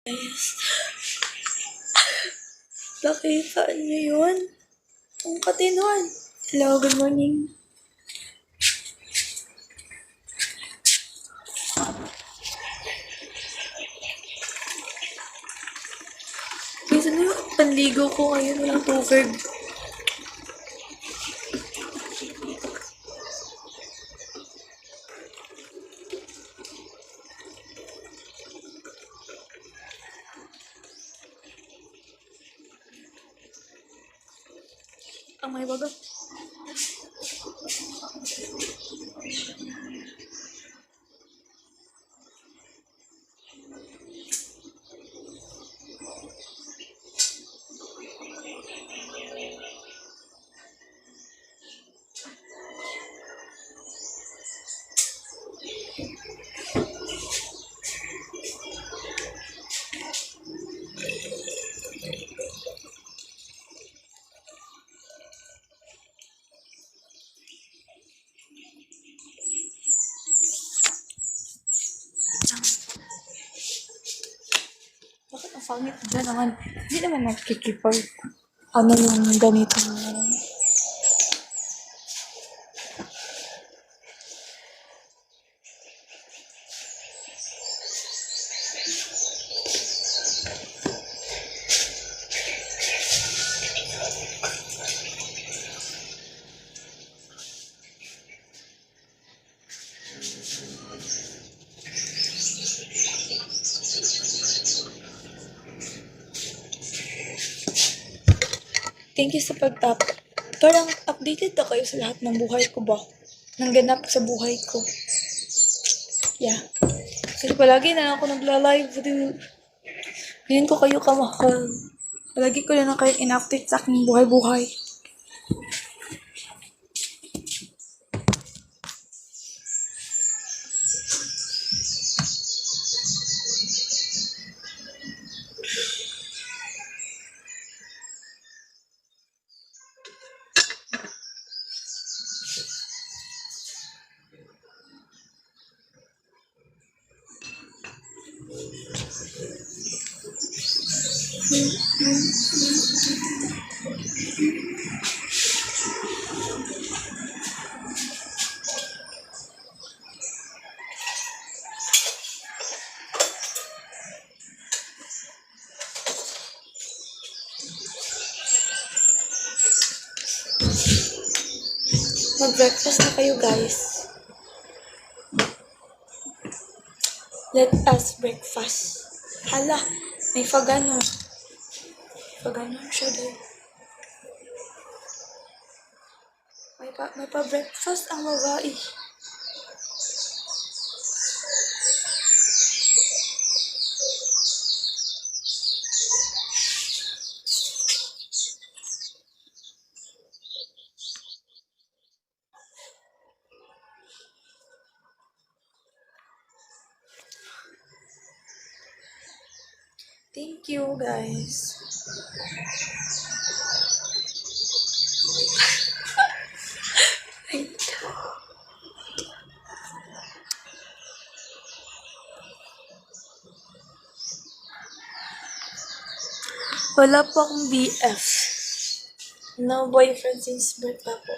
Guys, nakita niyo yun? Ang katinuan. Hello, good morning. Guys, ano yung panligo ko ngayon? Walang tubig. Ang may baga. Bakit ang pangit dyan naman? Hindi naman nagkikipag. Ano yung ganito na. Thank you sa pag-tap. Parang updated na kayo sa lahat ng buhay ko ba? Nang ganap sa buhay ko. Yeah. Kasi palagi na ako nagla-live. Ganyan ko kayo kamahal. Palagi ko na kayo in-update sa aking buhay-buhay. Mag-breakfast na kayo, guys. Let us breakfast. Hala, may faganon. Faganon siya doon. May pa-breakfast ang babae. Thank you, guys. Wala po akong BF. No boyfriend since birth pa po.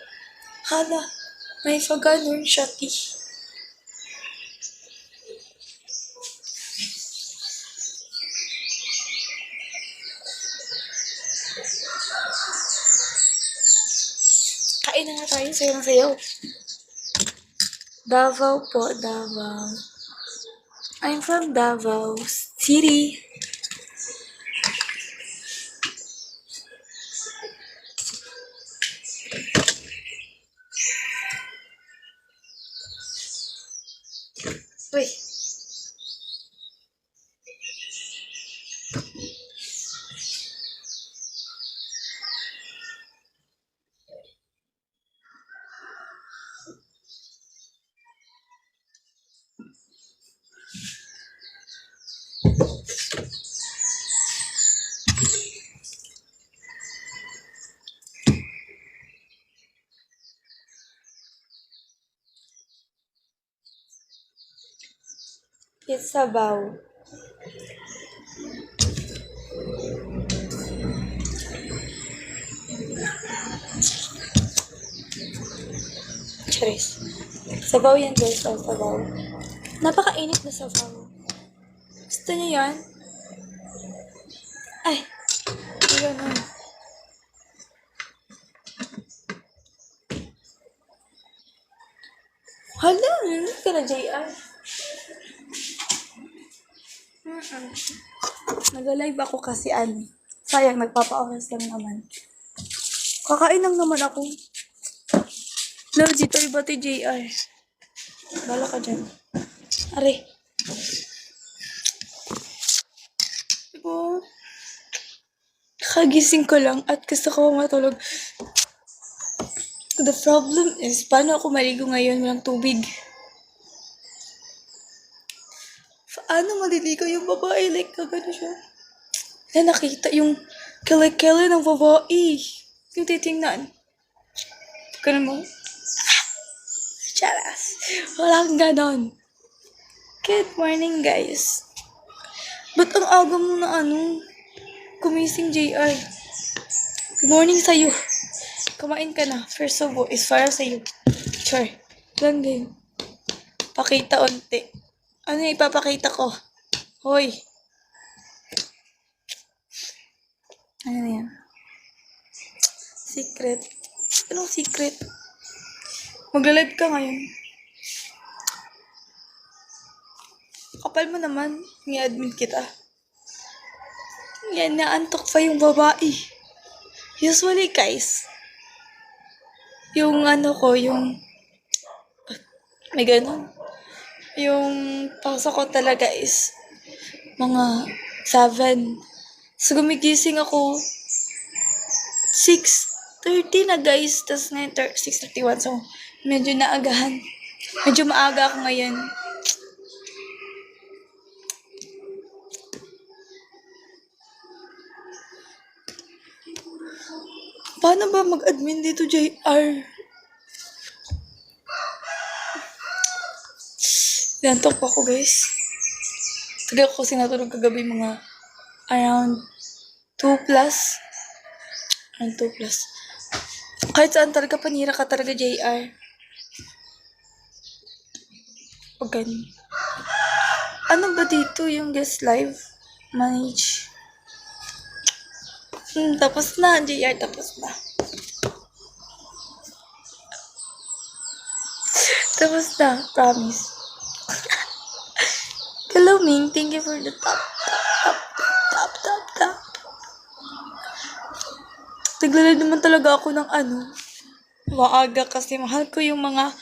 Hala, may faganon siya, Kain na nga tayo, sayo na sayo. Davao po, Davao. I'm from Davao City. Uy. It's sabaw. Sabaw yan, guys. Oh, sabaw. Napakainit na sabaw. Gusto niyo yan? Ay, ganun. Hala, hindi ka na, JR. Nag-live ako kasi sayang, nagpapa-oras lang naman. Kakain lang naman ako. Logi, ito iba ti JR. Bala ka dyan. Are. Diba? Kagising ko lang at gusto ko matulog. The problem is, paano ako maligo ngayon walang tubig? Paano maliligo yung babae? Like, gano'n siya. Na nakita yung kili-kili ng babae. Yung titingnan. Ganun mo. Charas. Walang ganon. Good morning, guys. Ba't ang aga mo na gumising, JR? Good morning sa'yo. Kumain ka na. First of all, is para sa'yo. Sure. Lang din. Pakita unti. Ano yung ipapakita ko? Hoy. Ano na yan? Secret. Anong secret? Magla-live ka ngayon. Kapal mo naman. I-admit kita. Yan, naantok pa yung babae. Usually, guys, yung may ganun. Yung pasok ko talaga is mga 7. So, gumigising ako 6:30 na, guys. Tapos ngayon 6:31. So, medyo naagahan. Medyo maaga ako ngayon. Paano ba mag-admin dito, JR? Nantok pa ako, guys. Tagal ko kasi natulog kagabi mga around 2 plus. Around 2 plus. Kahit saan talaga, panira ka talaga, JR. Pag ganun. Ano ba dito yung guest live? Manage. Tapos na, JR. Tapos na. Tapos na. Promise. Hello, Ming. Thank you for the top. Naglalagay naman talaga ako ng maaga kasi mahal ko yung mga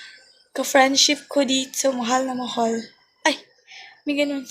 ka-friendship ko dito. Mahal na mahal. Ay, may ganun.